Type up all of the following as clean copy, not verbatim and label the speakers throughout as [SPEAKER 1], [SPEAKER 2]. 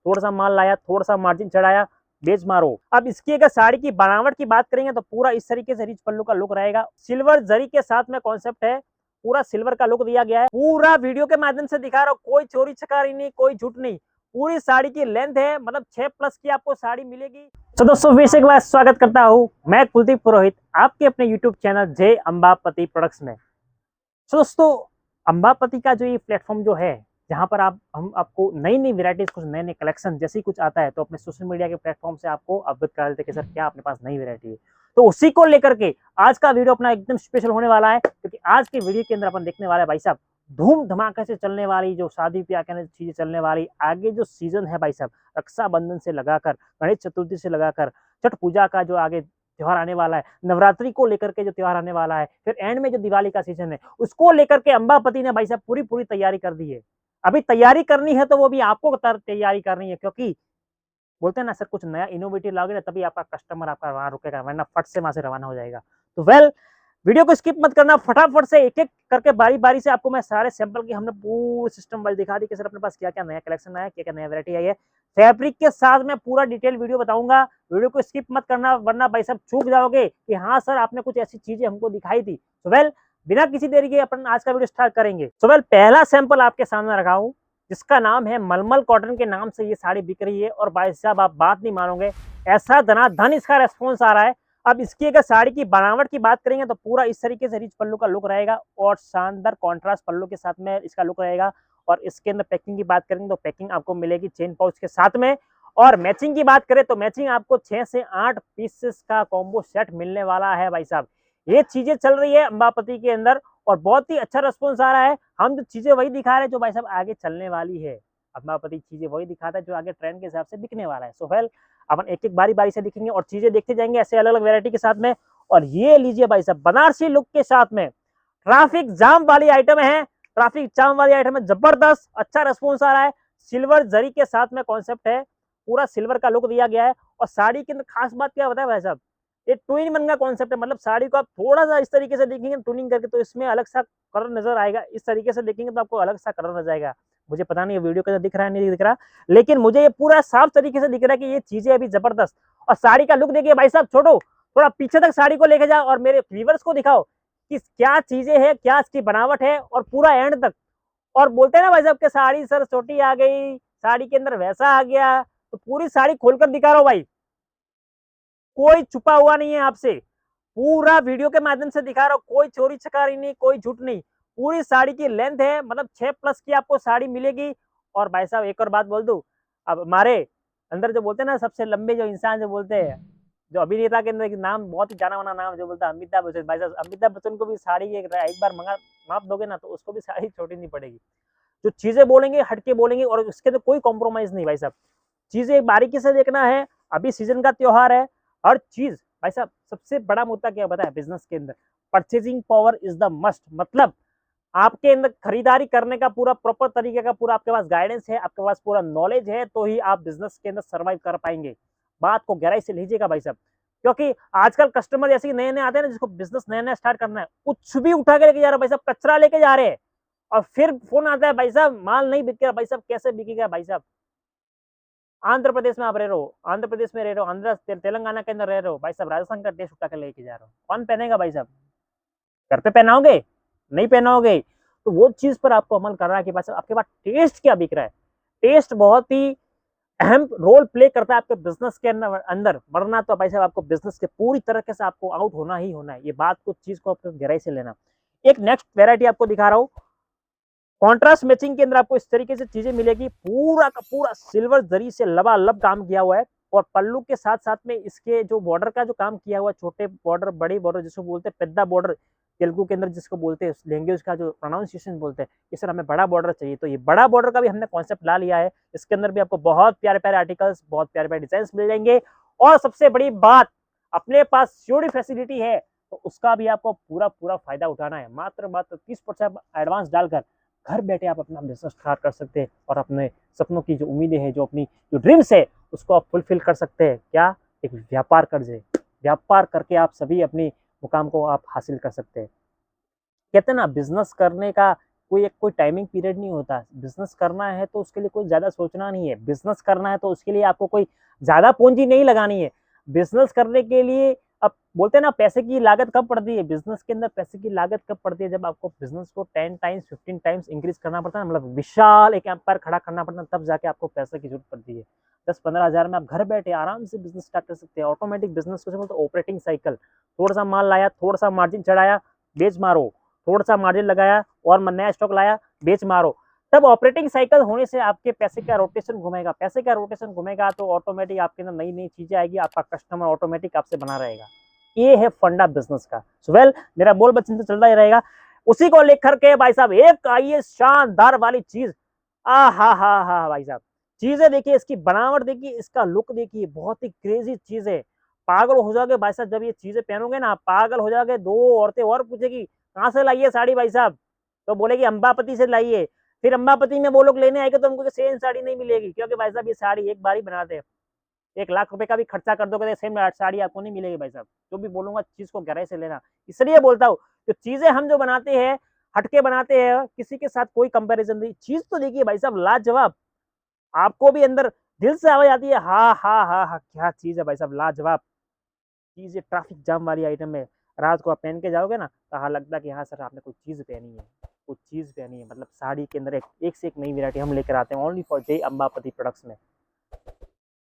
[SPEAKER 1] थोड़ा सा माल लाया, थोड़ा सा मार्जिन चढ़ाया, बेच मारो। अब इसकी अगर साड़ी की बनावट की बात करेंगे तो पूरा इस तरीके से रिच पल्लू का लुक रहेगा। सिल्वर जरी के साथ में कॉन्सेप्ट है, पूरा सिल्वर का लुक दिया गया है। पूरा वीडियो के माध्यम से दिखा रहा हूँ, कोई चोरी चकारी नहीं, कोई झूठ नहीं। पूरी साड़ी की लेंथ है, मतलब 6+ की आपको साड़ी मिलेगी। तो दोस्तों फिर से एक बार स्वागत करता हूँ मैं कुलदीप पुरोहित आपके अपने यूट्यूब चैनल जय अंबापति प्रोडक्ट्स में। तो दोस्तों अंबापति का जो ये प्लेटफॉर्म जो है, जहाँ पर हम आपको नई नई वेराइटीज, कुछ नए नए कलेक्शन जैसे कुछ आता है तो अपने सोशल मीडिया के प्लेटफॉर्म से आपको अवगत करा देते हैं कि सर क्या अपने पास नई वेराइटी है। तो उसी को लेकर के आज का वीडियो अपना एकदम स्पेशल होने वाला है, क्योंकि आज के वीडियो के अंदर अपन देखने वाले हैं भाई साहब धूम धमाके से चलने वाली जो शादी ब्याह के चीजें चलने वाली, आगे जो सीजन है भाई साहब, रक्षाबंधन से लगाकर गणेश चतुर्थी से लगाकर छठ पूजा का जो आगे त्योहार आने वाला है, नवरात्रि को लेकर के जो त्योहार आने वाला है, फिर एंड में जो दिवाली का सीजन है, उसको लेकर के अंबापति ने भाई साहब पूरी पूरी तैयारी कर दी है। अभी तैयारी करनी है तो वो भी आपको तैयारी करनी है, क्योंकि बोलते हैं ना सर कुछ नया इनोवेटिव लाओगे ना तभी आपका कस्टमर आपका वहां रुकेगा, वरना फट से वहां से रवाना हो जाएगा। तो वीडियो को स्किप मत करना, फटाफट से एक एक करके बारी बारी से आपको मैं सारे सैंपल की हमने पूरी सिस्टम वाइज दिखा दी कि सर अपने पास क्या क्या नया कलेक्शन आया, क्या क्या नया वैरायटी आई है। फैब्रिक के साथ मैं पूरा डिटेल वीडियो बताऊंगा, वीडियो को स्किप मत करना, वरना भाई साहब चूक जाओगे कि हाँ सर आपने कुछ ऐसी चीजें हमको दिखाई थी। तो बिना किसी देरी के अपन आज का वीडियो स्टार्ट करेंगे। तो पहला सैंपल आपके सामने रखा हूं, जिसका नाम है मलमल कॉटन के नाम से ये साड़ी बिक रही है। और भाई साहब आप बात नहीं मानोगे, ऐसा धनाधन इसका रेस्पॉन्स आ रहा है। अब इसकी अगर साड़ी की बनावट की बात करेंगे तो पूरा इस तरीके से रिच पल्लू का लुक रहेगा और शानदार कॉन्ट्रास्ट पल्लू के साथ में इसका लुक रहेगा। और इसके अंदर पैकिंग की बात करेंगे तो पैकिंग आपको मिलेगी चेन पाउच के साथ में। और मैचिंग की बात करें तो मैचिंग आपको 6 से 8 पीसेस का कॉम्बो सेट मिलने वाला है भाई साहब। ये चीजें चल रही है अंबापति के अंदर और बहुत ही अच्छा रिस्पॉन्स आ रहा है। हम जो चीजें वही दिखा रहे हैं जो भाई साहब आगे चलने वाली है। अंबापति चीजें वही दिखाता है जो आगे ट्रेंड के हिसाब से बिकने वाला है। अपन एक एक बारी बारी से दिखेंगे और चीजें देखते जाएंगे ऐसे अलग अलग वैरायटी के साथ में। और ये लीजिए भाई साहब बनारसी लुक के साथ में ट्रैफिक जाम वाली आइटम है, ट्रैफिक जाम वाली आइटम है, जबरदस्त अच्छा रेस्पॉन्स आ रहा है। सिल्वर जरी के साथ में कॉन्सेप्ट है, पूरा सिल्वर का लुक दिया गया है। और साड़ी के अंदर खास बात क्या बताया भाई साहब, ये टू इन वन का कॉन्सेप्ट है। मतलब साड़ी को आप थोड़ा सा इस तरीके से देखेंगे ट्यूनिंग करके तो इसमें अलग सा कलर नजर आएगा, इस तरीके से देखेंगे तो आपको अलग सा कलर नजर आएगा। मुझे पता नहीं वीडियो के अंदर दिख रहा है नहीं दिख रहा, लेकिन मुझे ये पूरा साफ तरीके से दिख रहा है कि ये चीजें अभी जबरदस्त। और साड़ी का लुक देखिए भाई साहब, छोड़ो थोड़ा पीछे तक साड़ी को लेके जाओ और मेरे व्यूअर्स को दिखाओ कि क्या चीजें हैं, क्या इसकी बनावट है और पूरा एंड तक। और बोलते हैं ना भाई साहब के साड़ी सर छोटी आ गई, साड़ी के अंदर वैसा आ गया, तो पूरी साड़ी खोलकर दिखा रहा हूं भाई, कोई छुपा हुआ नहीं है आपसे। पूरा वीडियो के माध्यम से दिखा रहा हूँ, कोई चोरी चकारी नहीं, कोई झूठ नहीं। पूरी साड़ी की लेंथ है, मतलब 6+ की आपको साड़ी मिलेगी। और भाई साहब एक और बात बोल दूं, अब हमारे अंदर जो बोलते हैं ना सबसे लंबे जो इंसान जो बोलते हैं, जो अभिनेता के अंदर नाम बहुत ही जाना माना नाम जो बोलता है अमिताभ बच्चन, भाई साहब अमिताभ बच्चन को भी साड़ी एक बार मंगा माप दोगे ना तो उसको भी साड़ी छोटी नहीं पड़ेगी। जो चीजें बोलेंगे हटके बोलेंगे और उसके अंदर कोई कॉम्प्रोमाइज नहीं भाई साहब। चीजें बारीकी से देखना है, अभी सीजन का त्योहार है। हर चीज भाई साहब, सबसे बड़ा मुद्दा क्या बताया बिजनेस के अंदर, purchasing power is the must. मतलब आपके अंदर खरीदारी करने का पूरा प्रॉपर तरीके का पूरा आपके पास गाइडेंस है, आपके पास पूरा नॉलेज है, तो ही आप बिजनेस के अंदर सर्वाइव कर पाएंगे। बात को गहराई से लीजिएगा भाई साहब, क्योंकि आजकल कस्टमर जैसे नए नए आते हैं ना, जिसको बिजनेस नया नया स्टार्ट करना है, कुछ भी उठा के लेके जा रहे हैं भाई साहब, कचरा लेके जा रहे हैं। और फिर फोन आता है भाई साहब माल नहीं बिक रहा, भाई साहब कैसे बिकेगा भाई साहब। आंध्र प्रदेश में आप रह रहे हो, आंध्र प्रदेश में रह रहे हो, तेलंगाना के अंदर रह रहे हो, भाई साहब राजस्थान का ड्रेस उठा के लेके जा रहे हो, कौन पहनेगा भाई साहब। घर पे पहनाओगे, नहीं पहनाओगे। तो वो चीज पर आपको अमल करना है कि भाई साहब आपके पास टेस्ट क्या बिक रहा है। टेस्ट बहुत ही अहम रोल प्ले करता है आपके बिजनेस के अंदर, वरना तो भाई साहब आपको बिजनेस के पूरी तरीके से आपको आउट होना ही होना है। ये बात को चीज को आपको गहराई से लेना। एक नेक्स्ट वेरायटी आपको दिखा रहा हूँ, कॉन्ट्रास्ट मैचिंग के अंदर आपको इस तरीके से चीजें मिलेगी, पूरा का पूरा सिल्वर जरी से लबालब काम किया हुआ है। और पल्लू के साथ साथ में इसके जो बॉर्डर का जो काम किया हुआ है, छोटे बॉर्डर बड़े बॉर्डर जिसको बोलते हैं पेद्दा बॉर्डर, तेलुगु के अंदर जिसको बोलते हैं लैंग्वेज का जो प्रोनाउंसिएशन बोलते हैं, इस सर हमें बड़ा बॉर्डर चाहिए, तो ये बड़ा बॉर्डर का भी हमने कॉन्सेप्ट ला लिया है। इसके अंदर भी आपको बहुत प्यारे प्यारे आर्टिकल्स, बहुत प्यारे प्यारे डिजाइन मिल जाएंगे। और सबसे बड़ी बात, अपने पास सीओडी फैसिलिटी है, तो उसका भी आपको पूरा पूरा फायदा उठाना है। मात्र मात्र 30% एडवांस डालकर घर बैठे आप अपना बिजनेस स्टार्ट कर सकते हैं और अपने सपनों की जो उम्मीदें हैं, जो अपनी जो ड्रीम्स है, उसको आप फुलफिल कर सकते हैं। क्या, एक व्यापार कर्ज है, व्यापार करके आप सभी अपनी मुकाम को आप हासिल कर सकते हैं। कहते हैं ना बिजनेस करने का कोई टाइमिंग पीरियड नहीं होता। बिज़नेस करना है तो उसके लिए कोई ज़्यादा सोचना नहीं है। बिज़नेस करना है तो उसके लिए आपको कोई ज़्यादा पूँजी नहीं लगानी है। बिज़नेस करने के लिए अब बोलते हैं ना पैसे की लागत कब पड़ती है? बिज़नेस के अंदर पैसे की लागत कब पड़ती है? जब आपको बिज़नेस को 10 टाइम्स, 15 टाइम्स इंक्रीज़ करना पड़ता है ना, मतलब विशाल एक एम्पायर खड़ा करना पड़ता है, तब जाके आपको पैसे की ज़रूरत पड़ती है। 10-15 हज़ार में आप घर बैठे आराम से बिज़नेस स्टार्ट कर सकते हैं। ऑटोमेटिक बिज़नेस को बोलते हैं ऑपरेटिंग साइकिल। थोड़ा-सा माल लाया, थोड़ा-सा मार्जिन चढ़ाया, बेच मारो। थोड़ा-सा मार्जिन लगाया और नया स्टॉक लाया, बेच मारो। तब ऑपरेटिंग साइकिल होने से आपके पैसे का रोटेशन घूमेगा। पैसे का रोटेशन घूमेगा तो ऑटोमेटिक आपके अंदर नई-नई चीज़ें आएगी, आपका कस्टमर ऑटोमेटिक आपसे बना रहेगा। ये है फंडा बिज़नेस का। सो वेल मेरा बोल बच्चन तो चलता ही रहेगा। उसी को लेकर के भाई साहब एक आइए शानदार वाली चीज़। आहाहाहा! भाई साहब, चीज़ें देखिए, इसकी बनावट देखिए, इसका लुक देखिए, बहुत ही क्रेज़ी चीज़ है। पागल हो जाओगे भाई साहब जब ये चीज़ें पहनोगे ना, पागल हो जाओगे। 2 औरतें और पूछेगी, "कहाँ से लाई है साड़ी भाई साहब?" तो बोलेगी, "अंबापति से लाई है।" फिर अंबापति में वो लोग लेने आएँगे तो उनको सेम साड़ी नहीं मिलेगी, क्योंकि भाई साहब ये साड़ी एक बार ही बनाते हैं। 1 लाख रुपए का भी खर्चा कर दोगे तो सेम साड़ी आपको नहीं मिलेगी भाई साहब। जो भी बोलूँगा चीज़ को गहराई से लेना। इसलिए बोलता हूँ, जो चीज़ें हम जो बनाते हैं, हट के बनाते हैं, किसी के साथ कोई कंपैरिज़न नहीं। चीज़ तो देखिए भाई साहब लाजवाब। आपको भी अंदर दिल से आवाज़ आती है, हाँ, हाँ, हाँ, हाँ, क्या चीज़ है भाई साहब, लाजवाब। चीज़ ये ट्रैफिक जाम वाली आइटम है। रात को आप पहन के जाओगे ना, तो हाँ लगता है कि हाँ सर आपने कोई चीज़ पहनी है। कुछ चीज़ पहनी है, मतलब साड़ी के अंदर एक से एक नई वैरायटी हम लेकर आते हैं ओनली फॉर जय अंबापति प्रोडक्ट्स में।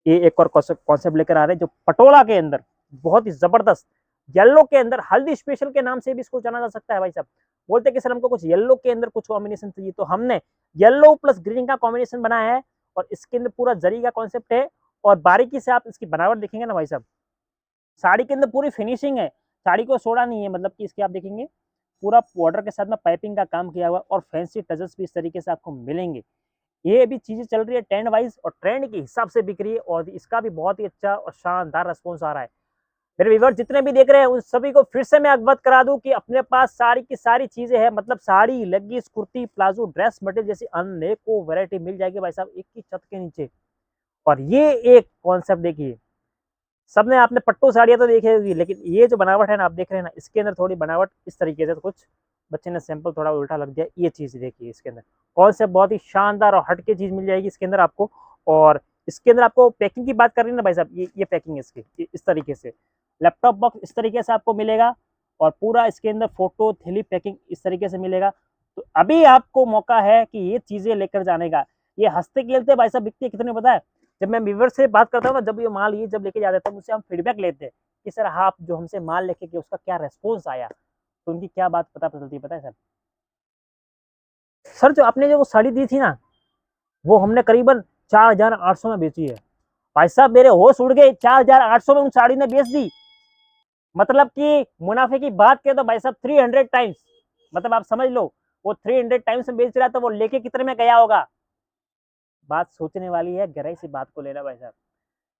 [SPEAKER 1] ये एक और कॉन्सेप्ट लेकर आ रहे हैं जो पटोला के अंदर बहुत ही ज़बरदस्त येलो के अंदर हल्दी स्पेशल के नाम से भी इसको जाना जा सकता है भाई साहब। बोलते हैं कि सर हमको कुछ येलो के अंदर कुछ कॉम्बिनेशन चाहिए, तो हमने येलो प्लस ग्रीन का कॉम्बिनेशन बनाया है और इसके अंदर पूरा जरी का कॉन्सेप्ट है और बारीकी से आप इसकी बनावट देखेंगे ना भाई साहब, साड़ी के अंदर पूरी फिनिशिंग है। साड़ी को छोड़ा नहीं है, मतलब कि इसके आप देखेंगे पूरा बॉर्डर के साथ में पाइपिंग का काम किया हुआ और फैंसी टचेस भी इस तरीके से आपको मिलेंगे। ये अभी चीज़ें चल रही है ट्रेंड वाइज़ और ट्रेंड के हिसाब से बिक रही है और इसका भी बहुत ही अच्छा और शानदार रिस्पॉन्स आ रहा है। मेरे व्यूअर्स जितने भी देख रहे हैं उन सभी को फिर से मैं अवगत करा दूँ कि अपने पास सारी की सारी चीज़ें हैं, मतलब sari, leggings, kurti, palazzo, dress material जैसी अनेकों वैरायटी मिल जाएगी भाई साहब एक ही छत के नीचे। और ये एक कॉन्सेप्ट देखिए, सबने आपने पट्टू साड़ियाँ तो देखी होगी, लेकिन ये जो बनावट है ना आप देख रहे हैं ना, इसके अंदर थोड़ी बनावट इस तरीके से कुछ बच्चे ने सैंपल थोड़ा उल्टा लग दिया, ये चीज़ देखिए इसके अंदर। कॉन्सेप्ट बहुत ही शानदार और हट के चीज़ मिल जाएगी इसके अंदर आपको। और इसके अंदर आपको पैकिंग की बात कर रही है ना भाई साहब, ये पैकिंग है इसकी, इस तरीके से। लैपटॉप बॉक्स इस तरीके से आपको मिलेगा और पूरा इसके अंदर फ़ोटो, थैली पैकिंग इस तरीके से मिलेगा। तो अभी आपको मौका है कि ये चीज़ें लेकर जाने का। ये हँसते-खेलते भाई साहब बिकती है कितने पता है? जब मैं व्यूअर्स से बात करता हूँ ना, जब ये माल ये जब लेके जाते हैं, तब मुझसे हम फीडबैक लेते हैं कि सर हाँ, आप जो हमसे माल लेके गए उसका क्या रिस्पॉन्स आया? तो उनकी क्या बात पता चलती है पता है सर? सर जो आपने जो वो साड़ी दी थी ना, वो हमने करीबन 4800 में बेची है। भाई साहब मेरे होश उड़ गए, 4800 में उन साड़ी ने बेच दी। मतलब कि मुनाफ़े की बात करें तो भाई साहब 300 टाइम्स, मतलब आप समझ लो, वो 300 टाइम्स में बेच रहा है तो वो लेके कितने में गया होगा? बात सोचने वाली है, गहराई से बात को लेना भाई साहब।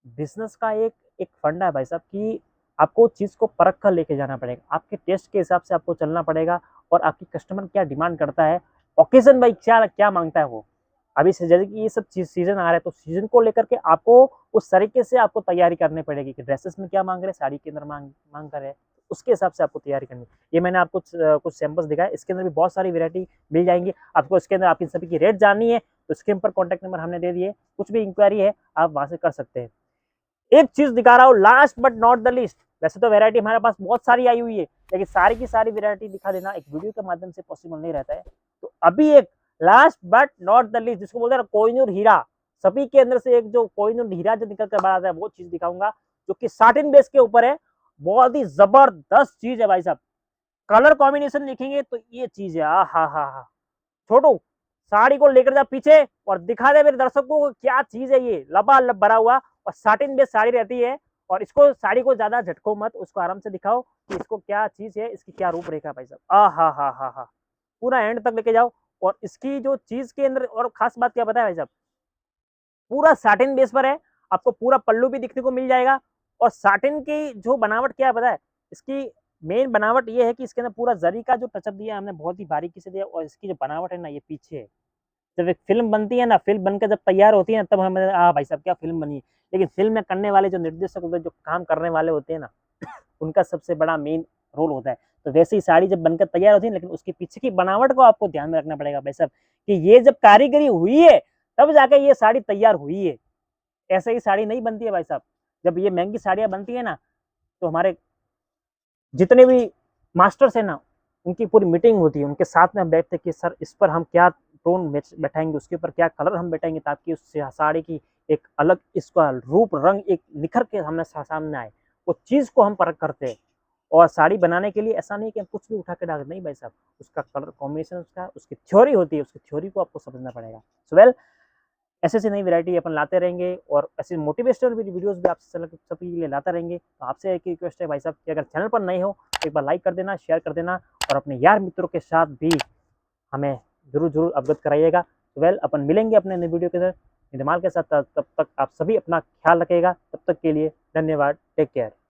[SPEAKER 1] बिज़नेस का एक एक फंडा है भाई साहब कि आपको चीज़ को परख कर लेके जाना पड़ेगा। आपके टेस्ट के हिसाब से आपको चलना पड़ेगा और आपकी कस्टमर क्या डिमांड करता है, ओकेज़न भाई क्या क्या माँगता है वो। अभी से जैसे कि ये सब सीज़न आ रहा है, तो सीज़न को लेकर के आपको उस तरीके से आपको तैयारी करनी पड़ेगी कि ड्रेसेस में क्या माँग रहे हैं, साड़ी के अंदर माँग माँग कर है, उसके हिसाब से आपको तैयारी करनी है। ये मैंने आपको कुछ सैंपल्स दिखाए, इसके अंदर भी बहुत सारी वैरायटी मिल जाएँगी। आपको इसके अंदर आपकी सभी की रेट जाननी है, तो स्क्रीन पर कॉन्टैक्ट नंबर हमने दे दिए। कुछ भी इंक्वायरी है, आप वहाँ से कर सकते हैं। एक चीज़ दिखा रहा हूँ last but not the least. वैसे तो वैरायटी हमारे पास बहुत सारी आई हुई है, लेकिन सारी की सारी वैरायटी दिखा देना एक वीडियो के माध्यम से पॉसिबल नहीं रहता है। तो अभी एक last but not the least जिसको बोलते हैं ना कोहिनूर हीरा, सभी के अंदर से एक जो कोहिनूर हीरा जो निकल कर बाहर आता है वो चीज़ दिखाऊँगा, जो कि साटिन बेस के ऊपर है। बहुत ही ज़बरदस्त चीज़ है भाई साहब। कलर कॉम्बिनेशन देखेंगे तो ये चीज़ है, आहाहा! छोटू, साड़ी को लेकर जा पीछे और दिखा दे मेरे दर्शकों को क्या चीज़ है ये, लबालब भरा हुआ और साटिन बेस साड़ी रहती है और इसको साड़ी को ज़्यादा झटको मत, उसको आराम से दिखाओ कि इसको क्या चीज़ है, इसकी क्या रूपरेखा है भाई साहब। आहाहाहा! पूरा एंड तक लेके जाओ और इसकी जो चीज़ के अंदर और ख़ास बात क्या पता है भाई साहब? पूरा साटिन बेस पर है, आपको पूरा पल्लू भी दिखने को मिल जाएगा और साटिन की जो बनावट क्या है पता है? इसकी मेन बनावट ये है कि इसके अंदर पूरा ज़री का जो टचअप दिया है हमने बहुत ही बारीकी से दिया और इसकी जो बनावट है ना ये पीछे है। जब एक फ़िल्म बनती है ना, फ़िल्म बनकर जब तैयार होती है ना, तब हमें भाई साहब क्या फ़िल्म बनी है। लेकिन फ़िल्म में करने वाले जो निर्देशक होते हैं, जो काम करने वाले होते हैं ना, उनका सबसे बड़ा मेन रोल होता है। तो वैसे ही साड़ी जब बनकर तैयार होती है, लेकिन उसके पीछे की बनावट को आपको ध्यान में रखना पड़ेगा भाई साहब, कि ये जब कारीगरी हुई है तब जाके ये साड़ी तैयार हुई है। ऐसे ही साड़ी नहीं बनती है भाई साहब। जब ये महंगी साड़ियाँ बनती है ना, तो हमारे जितने भी मास्टर्स है ना, उनकी पूरी मीटिंग होती है, उनके साथ में हम बैठते हैं कि सर इस पर हम क्या टोन बैठाएंगे, उसके ऊपर क्या कलर हम बैठाएंगे, ताकि उससे साड़ी की एक अलग इसका रूप रंग एक निखर के हमें सामने आए। वो चीज़ को हम परख करते हैं। और साड़ी बनाने के लिए ऐसा नहीं कि हम कुछ भी उठा के डाल, नहीं भाई साहब, उसका कलर कॉम्बिनेशन, उसका उसकी थ्योरी होती है, उसकी थ्योरी को आपको समझना पड़ेगा। सो वेल, ऐसे नई वैरायटी अपन लाते रहेंगे और ऐसे मोटिवेशनल वीडियोस भी आपसे सभी के लिए लाता रहेंगे। तो आपसे एक ही रिक्वेस्ट है भाई साहब, कि अगर चैनल पर नए हो तो एक बार लाइक कर देना, शेयर कर देना, और अपने यार मित्रों के साथ भी हमें जरूर अवगत कराइएगा। तो वेल, अपन मिलेंगे अपने नए वीडियो के साथ धमाल के साथ। तब तक आप सभी अपना ख्याल रखिएगा। तब तक के लिए धन्यवाद। Take care.